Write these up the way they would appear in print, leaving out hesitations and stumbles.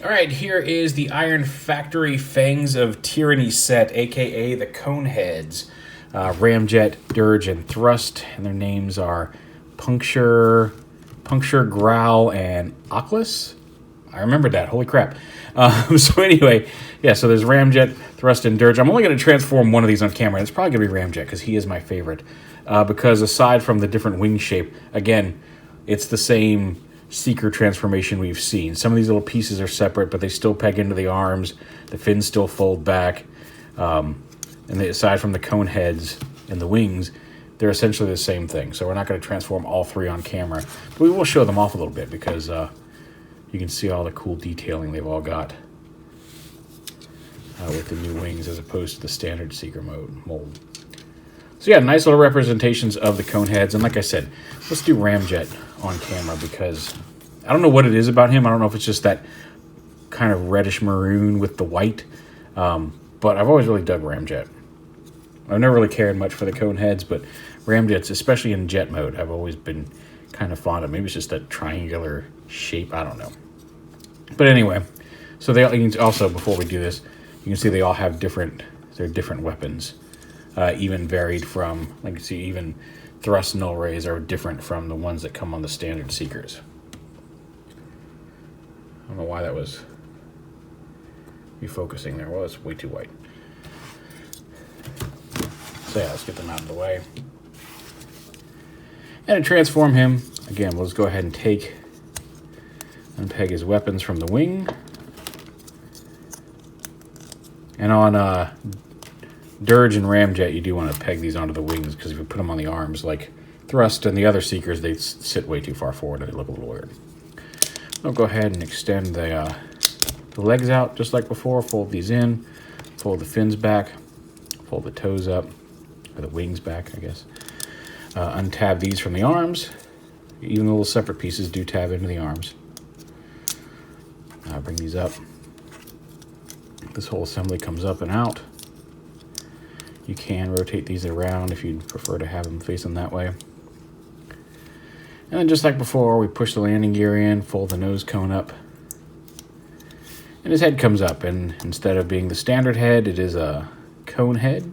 Alright, here is the Iron Factory Fangs of Tyranny set, aka the Coneheads. Ramjet, Dirge, and Thrust, and their names are Puncture, Growl, and Oculus. I remembered that, holy crap. So anyway, yeah, so there's Ramjet, Thrust, and Dirge. I'm only going to transform one of these on camera. It's probably going to be Ramjet, because he is my favorite. Because aside from the different wing shape, again, it's the same Seeker transformation we've seen. Some of these little pieces are separate, but they still peg into the arms. The fins still fold back. And aside from the cone heads and the wings, they're essentially the same thing. So we're not going to transform all three on camera. But we will show them off a little bit because you can see all the cool detailing they've all got with the new wings as opposed to the standard Seeker mold. So yeah, nice little representations of the cone heads. And like I said, let's do Ramjet on camera because I don't know what it is about him. I don't know if it's just that kind of reddish maroon with the white. But I've always really dug Ramjet. I've never really cared much for the cone heads, but Ramjets, especially in jet mode, I've always been kind of fond of. Maybe it's just that triangular shape. I don't know. But anyway, so they also, before we do this, you can see they all have different weapons. Even varied from, like you see, even thrust null rays are different from the ones that come on the standard Seekers. I don't know why that was refocusing there. Well, it's way too white. So yeah, let's get them out of the way. And to transform him, again, we'll just go ahead and unpeg his weapons from the wing. And on Dirge and Ramjet, you do want to peg these onto the wings because if you put them on the arms, like Thrust and the other Seekers, they sit way too far forward and they look a little weird. I'll go ahead and extend the legs out just like before. Fold these in, fold the fins back, fold the toes up, or the wings back, I guess. Untab these from the arms. Even the little separate pieces do tab into the arms. Bring these up. This whole assembly comes up and out. You can rotate these around if you'd prefer to have them facing that way. And then just like before, we push the landing gear in, fold the nose cone up. And his head comes up, and instead of being the standard head, it is a cone head.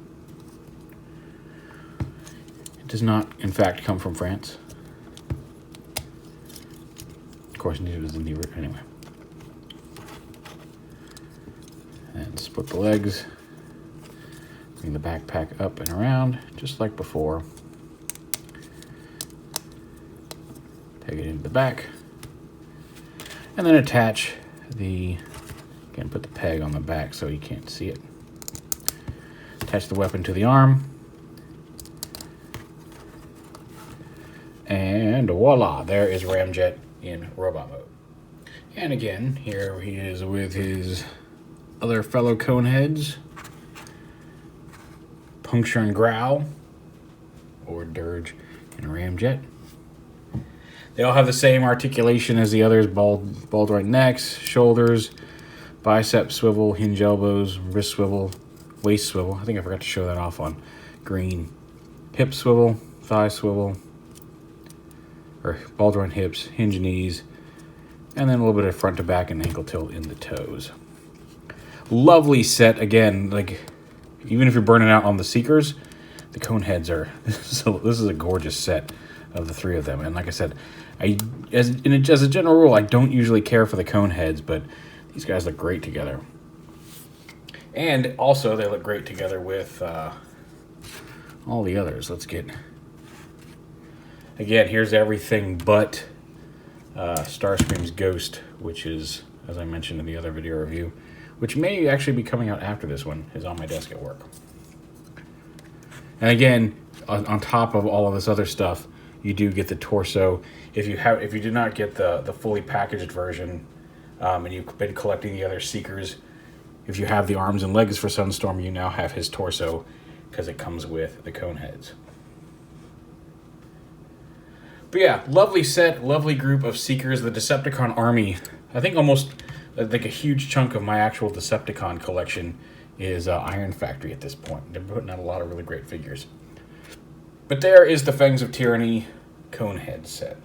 It does not, in fact, come from France. Of course, neither does the knee root anyway. And split the legs. Bring the backpack up and around, just like before. Peg it into the back. And then attach again, put the peg on the back so you can't see it. Attach the weapon to the arm. And voila, there is Ramjet in robot mode. And again, here he is with his other fellow coneheads. Puncture and Growl, or Dirge and Ramjet. They all have the same articulation as the others: bald right necks, shoulders, bicep swivel, hinge elbows, wrist swivel, waist swivel. I think I forgot to show that off on green. Hip swivel, thigh swivel, or ball joint hips, hinge knees, and then a little bit of front to back and ankle tilt in the toes. Lovely set again, like. Even if you're burning out on the Seekers, the cone heads are... So this is a gorgeous set of the three of them. And like I said, as a general rule, I don't usually care for the cone heads, but these guys look great together. And also, they look great together with all the others. Let's get... Again, here's everything but Starscream's Ghost, which is, as I mentioned in the other video review, which may actually be coming out after this one is on my desk at work. And again, on top of all of this other stuff, you do get the torso. If you did not get the fully packaged version, and you've been collecting the other Seekers, if you have the arms and legs for Sunstorm, you now have his torso because it comes with the cone heads. But yeah, lovely set, lovely group of Seekers. The Decepticon army, I think almost like a huge chunk of my actual Decepticon collection is Iron Factory at this point. They're putting out a lot of really great figures. But there is the Fangs of Tyranny Conehead set.